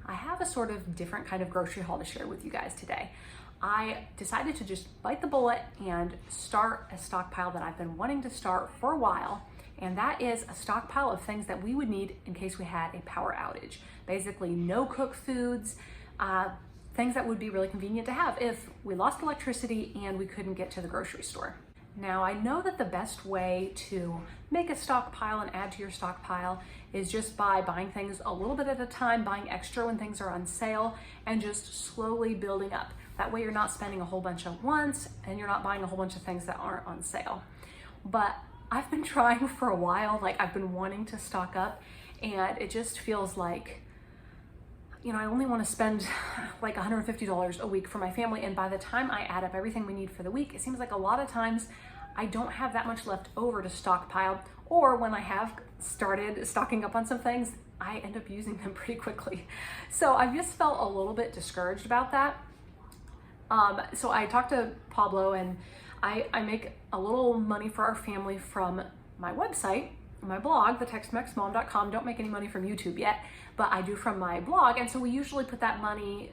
I have a sort of different kind of grocery haul to share with you guys today. I decided to just bite the bullet and start a stockpile that I've been wanting to start for a while. And that is a stockpile of things that we would need in case we had a power outage. Basically no cooked foods, things that would be really convenient to have if we lost electricity and we couldn't get to the grocery store. Now, I know that the best way to make a stockpile and add to your stockpile is just by buying things a little bit at a time, buying extra when things are on sale, and just slowly building up. That way you're not spending a whole bunch at once and you're not buying a whole bunch of things that aren't on sale. But I've been trying for a while, like I've been wanting to stock up, and it just feels like, you know, I only want to spend like $150 a week for my family. And by the time I add up everything we need for the week, it seems like a lot of times I don't have that much left over to stockpile. Or when I have started stocking up on some things, I end up using them pretty quickly. So I've just felt a little bit discouraged about that. So I talked to Pablo, and I make a little money for our family from my website, my blog, the Tex-Mex-Mom.com. Don't make any money from YouTube yet, but I do from my blog. And so we usually put that money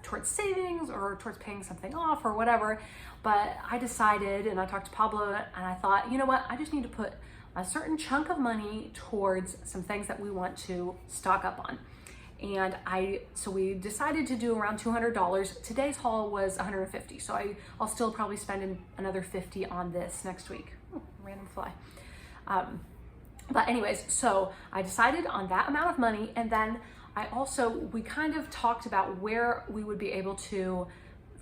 towards savings or towards paying something off or whatever. But I decided, and I talked to Pablo, and I thought, you know what, I just need to put a certain chunk of money towards some things that we want to stock up on. And so we decided to do around $200. Today's haul was $150. So I'll still probably spend another $50 on this next week. Ooh, random fly. But anyways, so I decided on that amount of money. And then we kind of talked about where we would be able to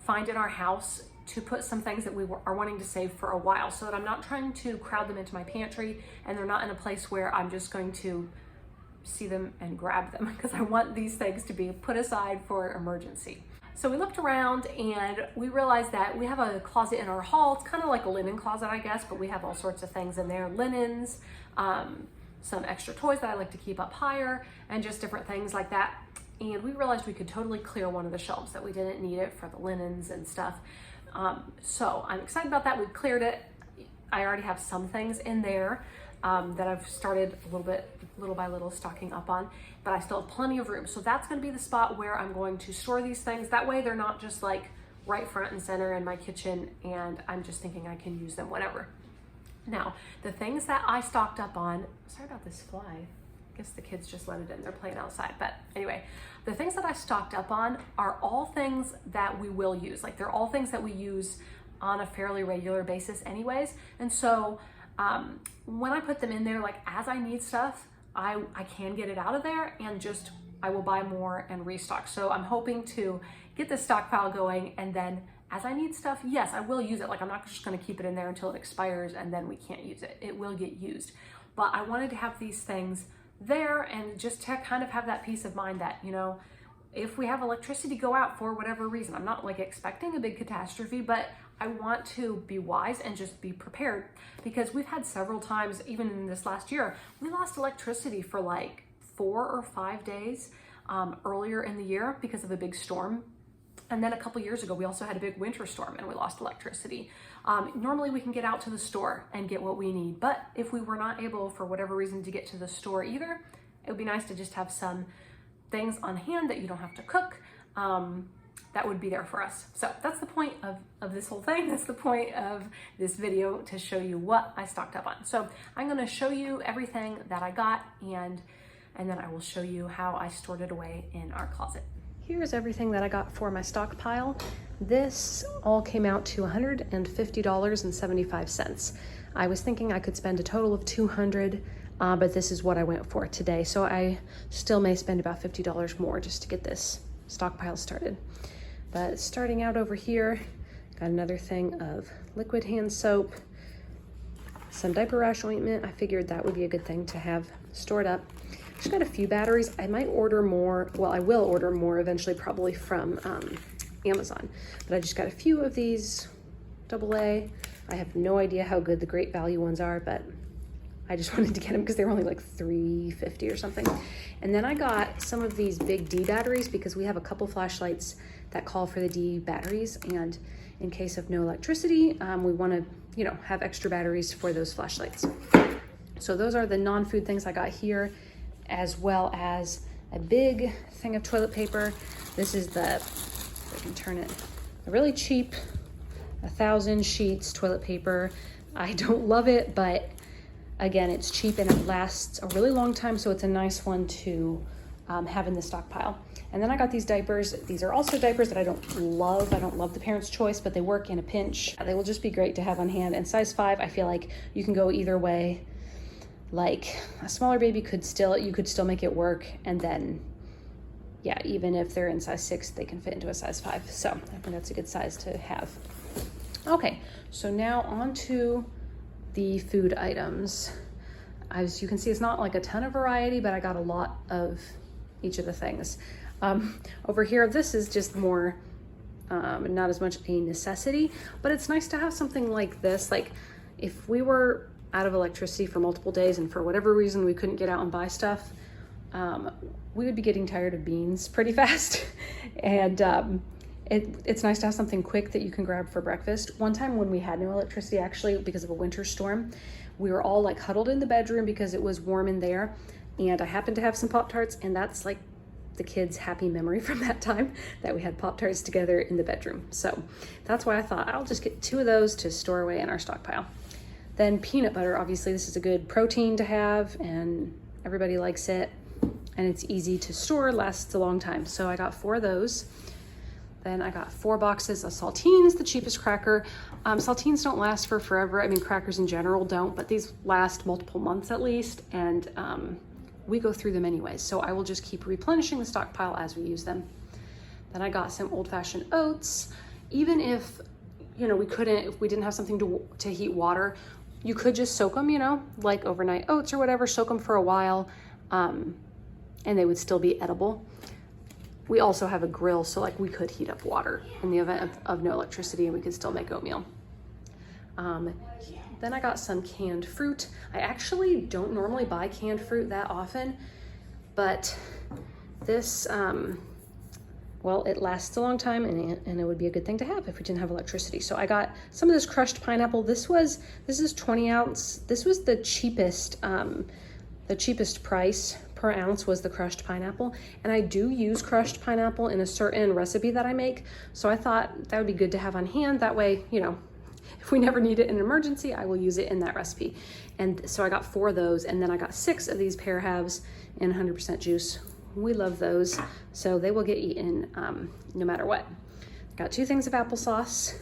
find in our house to put some things that we are wanting to save for a while, so that I'm not trying to crowd them into my pantry and they're not in a place where I'm just going to see them and grab them, because I want these things to be put aside for emergency. So we looked around and we realized that we have a closet in our hall. It's kind of like a linen closet, I guess, but we have all sorts of things in there. Linens, some extra toys that I like to keep up higher, and just different things like that. And we realized we could totally clear one of the shelves, that we didn't need it for the linens and stuff. So I'm excited about that. We've cleared it. I already have some things in there that I've started little by little stocking up on, but I still have plenty of room. So that's going to be the spot where I'm going to store these things. That way they're not just like right front and center in my kitchen and I'm just thinking I can use them whenever. Now, the things that I stocked up on, sorry about this fly. I guess the kids just let it in, they're playing outside. But anyway, the things that I stocked up on are all things that we will use. Like, they're all things that we use on a fairly regular basis anyways. And so when I put them in there, like as I need stuff, I can get it out of there and just, I will buy more and restock. So I'm hoping to get this stockpile going, and then as I need stuff, yes, I will use it. Like, I'm not just gonna keep it in there until it expires and then we can't use it. It will get used. But I wanted to have these things there and just to kind of have that peace of mind that, you know, if we have electricity go out for whatever reason, I'm not like expecting a big catastrophe, but I want to be wise and just be prepared, because we've had several times, even in this last year, we lost electricity for like 4 or 5 days earlier in the year because of a big storm. And then a couple years ago, we also had a big winter storm and we lost electricity. Normally we can get out to the store and get what we need, but if we were not able for whatever reason to get to the store either, it would be nice to just have some things on hand that you don't have to cook, that would be there for us. So that's the point of this whole thing. That's the point of this video, to show you what I stocked up on. So I'm gonna show you everything that I got, and then I will show you how I stored it away in our closet. Here's everything that I got for my stockpile. This all came out to $150.75. I was thinking I could spend a total of $200, but this is what I went for today. So I still may spend about $50 more just to get this stockpile started. But starting out over here, got another thing of liquid hand soap, some diaper rash ointment. I figured that would be a good thing to have stored up. Just got a few batteries. I might order more. Well, I will order more eventually, probably from Amazon. But I just got a few of these AA. I have no idea how good the Great Value ones are, but I just wanted to get them because they were only like $3.50 or something. And then I got some of these big D batteries because we have a couple flashlights that call for the D batteries, and in case of no electricity, we want to, you know, have extra batteries for those flashlights. So those are the non-food things I got here, as well as a big thing of toilet paper. This is the, if I can turn it, a really cheap 1,000 sheets toilet paper. I don't love it, but again, it's cheap and it lasts a really long time, so it's a nice one to have in the stockpile. And then I got these diapers. These are also diapers that I don't love. I don't love the Parents' Choice, but they work in a pinch. They will just be great to have on hand. And size 5, I feel like you can go either way. Like a smaller baby you could still make it work. And then, yeah, even if they're in size 6, they can fit into a size 5. So I think that's a good size to have. Okay, so now on to the food items. As you can see, it's not like a ton of variety, but I got a lot of each of the things. Over here, this is just more, not as much a necessity, but it's nice to have something like this. Like if we were out of electricity for multiple days and for whatever reason we couldn't get out and buy stuff, we would be getting tired of beans pretty fast. And it's nice to have something quick that you can grab for breakfast. One time when we had no electricity, actually, because of a winter storm, we were all like huddled in the bedroom because it was warm in there. And I happened to have some Pop-Tarts, and that's like the kids' happy memory from that time, that we had Pop-Tarts together in the bedroom. So that's why I thought I'll just get 2 of those to store away in our stockpile. Then peanut butter, obviously this is a good protein to have and everybody likes it, and it's easy to store, lasts a long time. So I got 4 of those. Then I got 4 boxes of saltines, the cheapest cracker. Saltines don't last for forever. I mean, crackers in general don't, but these last multiple months at least, and we go through them anyways. So I will just keep replenishing the stockpile as we use them. Then I got some old-fashioned oats. Even if, you know, if we didn't have something to heat water, you could just soak them, you know, like overnight oats or whatever, soak them for a while, and they would still be edible. We also have a grill, so like we could heat up water in the event of no electricity, and we could still make oatmeal. Then I got some canned fruit. I actually don't normally buy canned fruit that often, but this, well, it lasts a long time, and it would be a good thing to have if we didn't have electricity. So I got some of this crushed pineapple. This is 20 ounce. This was the cheapest price per ounce was the crushed pineapple. And I do use crushed pineapple in a certain recipe that I make. So I thought that would be good to have on hand. That way, you know, if we never need it in an emergency, I will use it in that recipe. And so I got 4 of those, and then I got 6 of these pear halves in 100% juice. We love those, so they will get eaten no matter what. Got 2 things of applesauce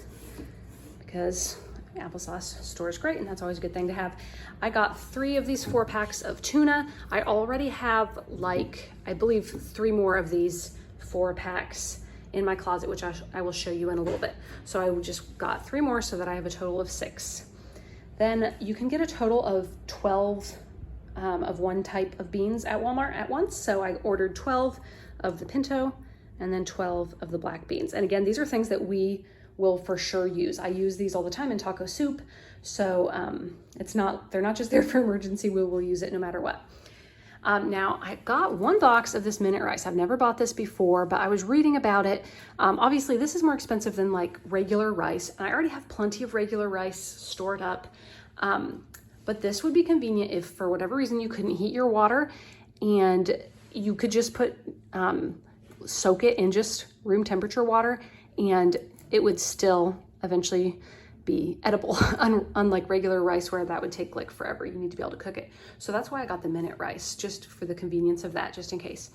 because applesauce stores great, and that's always a good thing to have. I got 3 of these 4 packs of tuna. I already have, like, I believe 3 more of these 4 packs in my closet, which I will show you in a little bit. So I just got 3 more so that I have a total of 6. Then you can get a total of 12 of one type of beans at Walmart at once. So I ordered 12 of the pinto and then 12 of the black beans. And again, these are things that we will for sure use. I use these all the time in taco soup. So they're not just there for emergency, we will use it no matter what. Now I got 1 box of this minute rice. I've never bought this before, but I was reading about it. Obviously this is more expensive than like regular rice, and I already have plenty of regular rice stored up. But this would be convenient if for whatever reason you couldn't heat your water, and you could just soak it in just room temperature water, and it would still eventually be edible, unlike regular rice where that would take like forever. You need to be able to cook it. So that's why I got the minute rice, just for the convenience of that, just in case.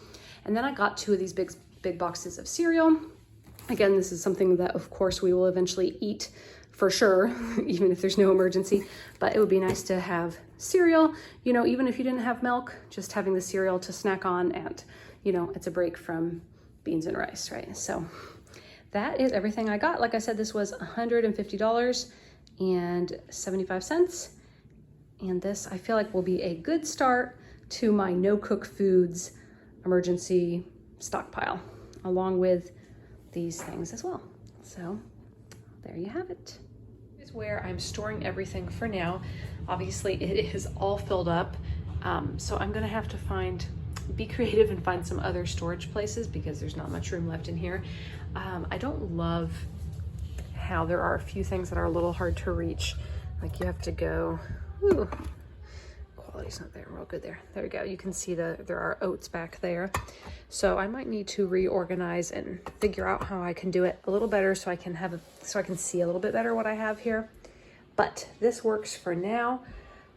And then I got 2 of these big boxes of cereal. Again, this is something that of course we will eventually eat for sure, even if there's no emergency, but it would be nice to have cereal, you know, even if you didn't have milk, just having the cereal to snack on, and you know, it's a break from beans and rice, right? So that is everything I got. Like I said, this was $150.75. And this, I feel like, will be a good start to my no-cook foods emergency stockpile, along with these things as well. So there you have it. Here's where I'm storing everything for now. Obviously, it is all filled up. So I'm gonna have to be creative and find some other storage places because there's not much room left in here. I don't love how there are a few things that are a little hard to reach. Like you have to go, quality's not there real good there. There we go. You can see there are oats back there. So I might need to reorganize and figure out how I can do it a little better so I can see a little bit better what I have here. But this works for now.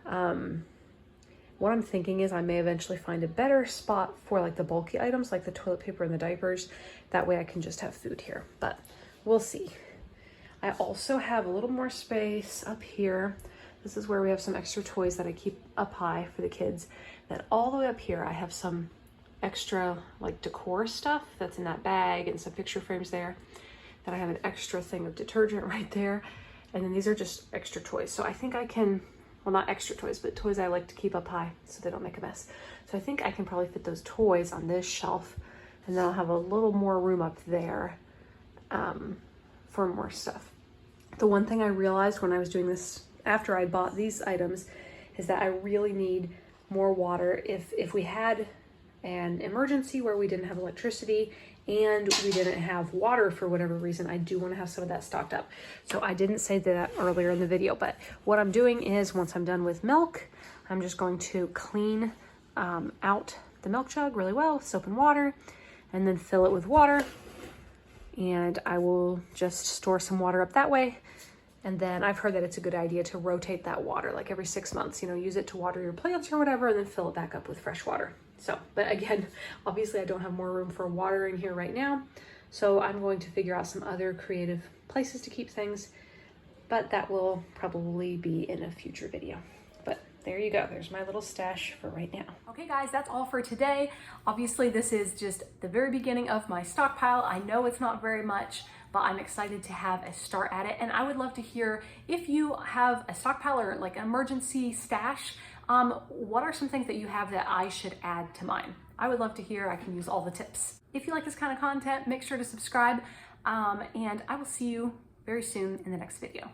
What I'm thinking is I may eventually find a better spot for like the bulky items, like the toilet paper and the diapers. That way I can just have food here, but we'll see. I also have a little more space up here. This is where we have some extra toys that I keep up high for the kids. Then all the way up here, I have some extra like decor stuff that's in that bag and some picture frames there. Then I have an extra thing of detergent right there. And then these are just extra toys. So I think I can, well, not extra toys, but toys I like to keep up high so they don't make a mess. So I think I can probably fit those toys on this shelf, and then I'll have a little more room up there for more stuff. The one thing I realized when I was doing this, after I bought these items, is that I really need more water. If we had an emergency where we didn't have electricity and we didn't have water for whatever reason, I do want to have some of that stocked up. So I didn't say that earlier in the video, but what I'm doing is once I'm done with milk, I'm just going to clean out the milk jug really well, soap and water, and then fill it with water. And I will just store some water up that way. And then I've heard that it's a good idea to rotate that water like every 6 months, you know, use it to water your plants or whatever, and then fill it back up with fresh water. So, but again, obviously I don't have more room for water in here right now. So I'm going to figure out some other creative places to keep things, but that will probably be in a future video. But there you go. There's my little stash for right now. Okay guys, that's all for today. Obviously this is just the very beginning of my stockpile. I know it's not very much, but I'm excited to have a start at it. And I would love to hear if you have a stockpile or like an emergency stash, what are some things that you have that I should add to mine? I would love to hear. I can use all the tips. If you like this kind of content, make sure to subscribe, and I will see you very soon in the next video.